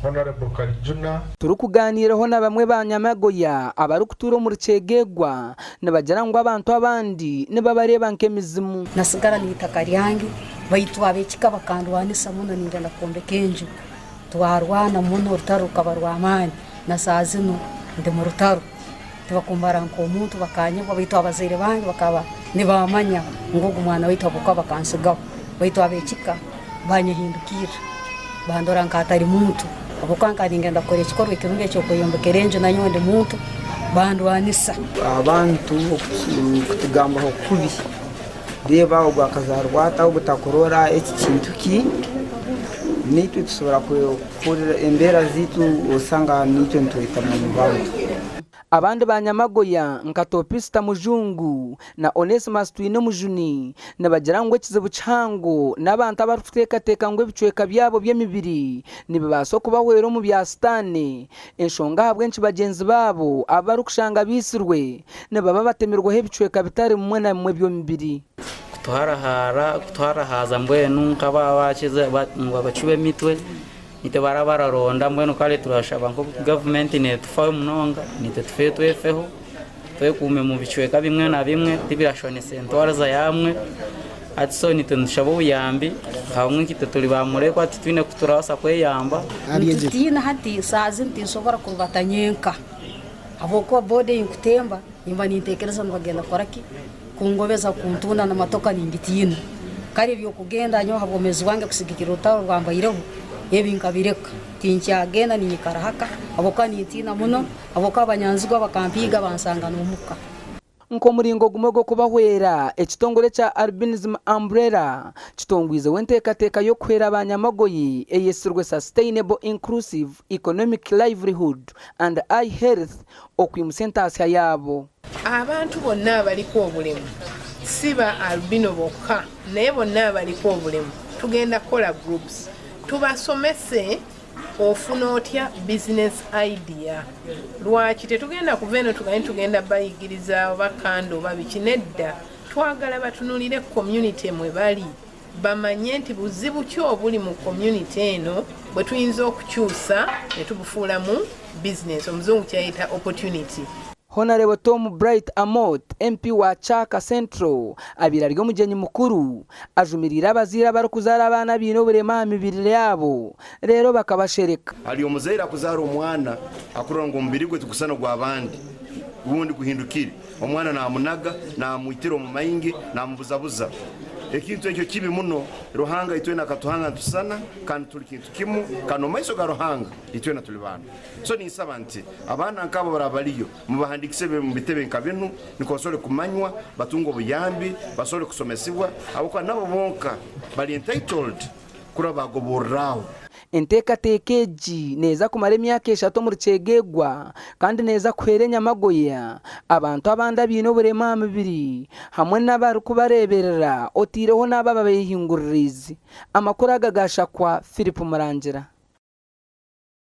Honorable Karijuna. Turukuganiraho na bamwe Banyamagoya abari kutura mu Kyegegwa nabagira ngo abantu abandi nibabareba nk'emizimu. Nasigara n'itaka ryange bayitwa abekika bakandwanisa muno ninda nakombe kenje. Twarwana muno rutaruka barwamani nasazino ndi mu rutaru. Tubakumbara nko umuntu bakanyegwa bayitwa abazire bange bakaba nibamanya ngo umwana witwa buka bakansigaho. Bayitwa abekika banyahindukira. Bandora nkatari muntu. Abukanga ningenda kore kikorwe kirumbe cyo koyombekera enje na nyonde muntu bandwanisa abantu kutugamba ho kubi reba ogwakazarwata ogutakorora iki kintu ki nitu tusubira kurira embera zitu usanga nitu ntuita mu bantu. Abandi Banyamagoya nkatopista mujungu na Onesimus twine mujuni nabagira ngo kizibu cyango n'abantu abaruteka ngo bicweka byabo by'emibiri nibaso kubahwero mu byastane enshonga habwenci bagenzi babo abarukushanga bisirwe nababa batemerwa he bicweka bitari mumwe na mwe byo mibiri kutwarahaza mbwenu nkaba bakize babaciwe mitwe nite bararonda mbwenu kale turashaba ngo government ne tufawe munonga nite tufe twefeho twekume mu bicweka bimwe na bimwe tibirashone sentwaraza yamwe atso nite ndashabo uyambi hamwe kite turi bamurekwa twine kuturasa kweyamba kutiina hati sazi ntisobora kubatanyenka aboko bode inkutemba nimba nitekereza ndagenda koraki kungobeza kuntuna na matoka ningitiina kari byo kugenda nyo habomezi wange kusigikira utaro rwambayireho yebinka bireka tincyagenda ninyikarahaka aboka nitina muno aboka abanyanzigwa bakampiga bansanga n'umuka nko muringo gumogo kubahwera ekitongole cha albinism umbrella kitongwize wentekateka yo kwera Abanyamagoyi eyesirwe sustainable inclusive economic livelihood and eye health okwimusentasa yabo. Abantu bonna abaliko obulemu siba albino bokka naye bonna abaliko obulemu tugenda kola groups tubasomese ofuna otya business idea lwaki tetugenda kuveno tugenda bayigiriza bakando babikinedda twagala batunulire community mwe bali bamanye nti buzibu ki obuli mu community eno bwe tuyinza okukyusa ne tubufuulamu business omuzungu kyayita opportunity. Honorable Tom Bright Amot MP wa Chaka Central abira ryo mugenyi mukuru ajumirira abazira bari kuzara abana bino burema mibirire yabo rero bakabashereka ali omuzaira kuzara omwana akurora ngo mubiri gwe tukusana gwa abandi ubundi guhindukire omwana namunaga namwitira mu mayingi namubuzabuza ekintu ekyo kibi muno Ruhanga itwena katuhanga tusana kandi tuli kintu kimu kano maiso ga Ruhanga itwena tuli bana so ni sabanti abana nkabo barabaliyo mubahandikise mu bitebe nkabinu nikosole kumanywa batungo buyambi basole kusomesibwa abuka nabo bonka bali entitled kura bagoborraho entekatekeji neza kumara emyaka 3 mu Kyegegwa kandi neza kwere Nyamagoya abantu abandi abino burema mibiri hamwe n'abari kubareberera otireho n'ababa bayihinguririzi amakuru agagashakwa Philip Murangira.